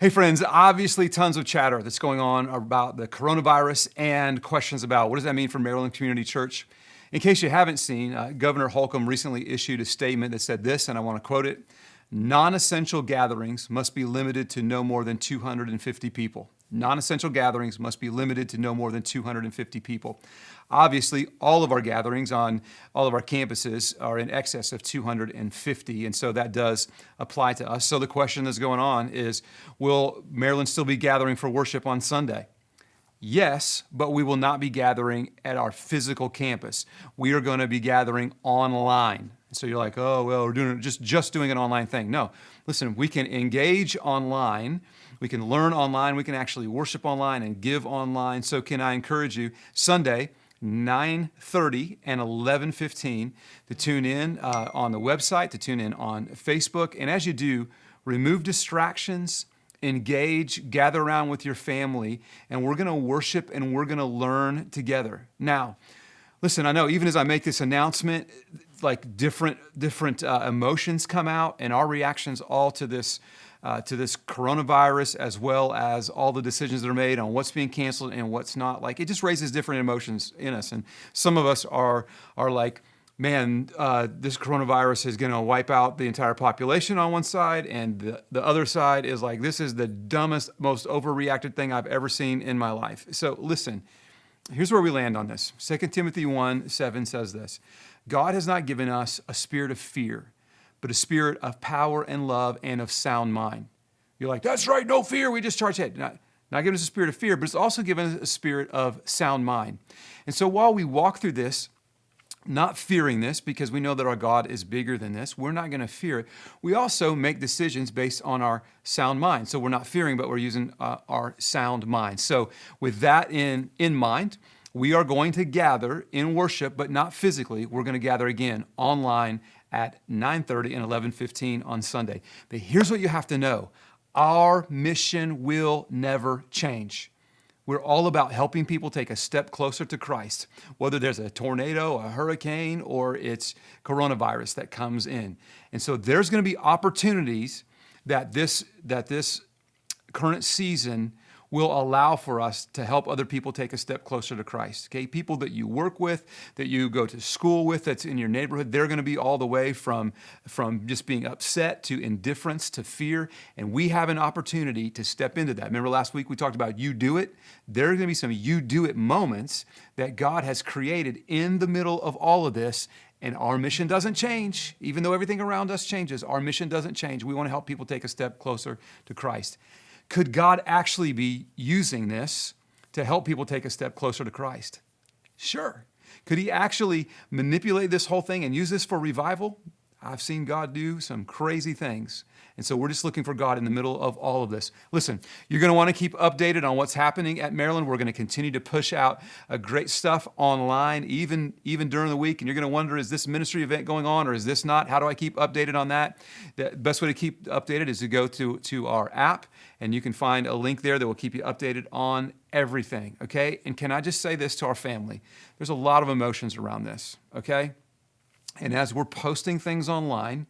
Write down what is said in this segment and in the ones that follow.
Hey friends, obviously tons of chatter that's going on about the coronavirus and questions about what does that mean for Maryland Community Church. In case you haven't seen, Governor Holcomb recently issued a statement that said this, and I want to quote it: non-essential gatherings must be limited to no more than 250 people. Non-essential gatherings must be limited to no more than 250 people. Obviously, all of our gatherings on all of our campuses are in excess of 250, and so that does apply to us. So the question that's going on is, will Maryland still be gathering for worship on Sunday? Yes, but we will not be gathering at our physical campus. We are going to be gathering online. So you're like, oh, well, we're doing just doing an online thing. No, listen, we can engage online. We can learn online. We can actually worship online and give online. So can I encourage you, Sunday, 9:30 and 11:15, to tune in on the website, to tune in on Facebook. And as you do, remove distractions, engage, gather around with your family, and we're going to worship and we're going to learn together. Now, listen, I know even as I make this announcement, like different emotions come out, and our reactions all to this coronavirus, as well as all the decisions that are made on what's being canceled and what's not. Like, it just raises different emotions in us, and some of us are like, man, this coronavirus is going to wipe out the entire population on one side, and the other side is like, this is the dumbest, most overreacted thing I've ever seen in my life. So listen, here's where we land on this. 2 Timothy 1:7 says this: God has not given us a spirit of fear, but a spirit of power and love and of sound mind. You're like, that's right, no fear, we just charge ahead. Not giving us a spirit of fear, but it's also given us a spirit of sound mind. And so while we walk through this, not fearing this, because we know that our God is bigger than this, we're not going to fear it. We also make decisions based on our sound mind. So we're not fearing, but we're using our sound mind. So with that in mind, we are going to gather in worship, but not physically. We're going to gather again online at 9:30 and 11:15 on Sunday. But here's what you have to know: our mission will never change. We're all about helping people take a step closer to Christ, whether there's a tornado, a hurricane, or it's coronavirus that comes in. And so there's going to be opportunities that this current season will allow for us to help other people take a step closer to Christ. Okay, people that you work with, that you go to school with, that's in your neighborhood, they're going to be all the way from just being upset to indifference to fear, and we have an opportunity to step into that. Remember last week we talked about you do it? There are going to be some you do it moments that God has created in the middle of all of this. And our mission doesn't change. Even though everything around us changes, our mission doesn't change. We want to help people take a step closer to Christ. Could God actually be using this to help people take a step closer to Christ? Sure. Could he actually manipulate this whole thing and use this for revival? I've seen God do some crazy things. And so we're just looking for God in the middle of all of this. Listen, you're going to want to keep updated on what's happening at Maryland. We're going to continue to push out great stuff online, even during the week. And you're going to wonder, is this ministry event going on or is this not? How do I keep updated on that? The best way to keep updated is to go to our app, and you can find a link there that will keep you updated on everything, okay? And can I just say this to our family? There's a lot of emotions around this, okay? And as we're posting things online,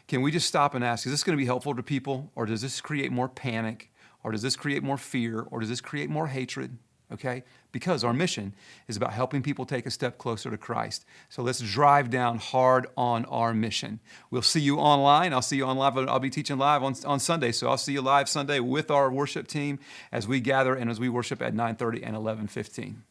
can we just stop and ask, is this going to be helpful to people, or does this create more panic, or does this create more fear, or does this create more hatred? Okay? Because our mission is about helping people take a step closer to Christ. So let's drive down hard on our mission. We'll see you online. I'll see you on live. I'll be teaching live on Sunday. So I'll see you live Sunday with our worship team as we gather and as we worship at 9:30 and 11:15.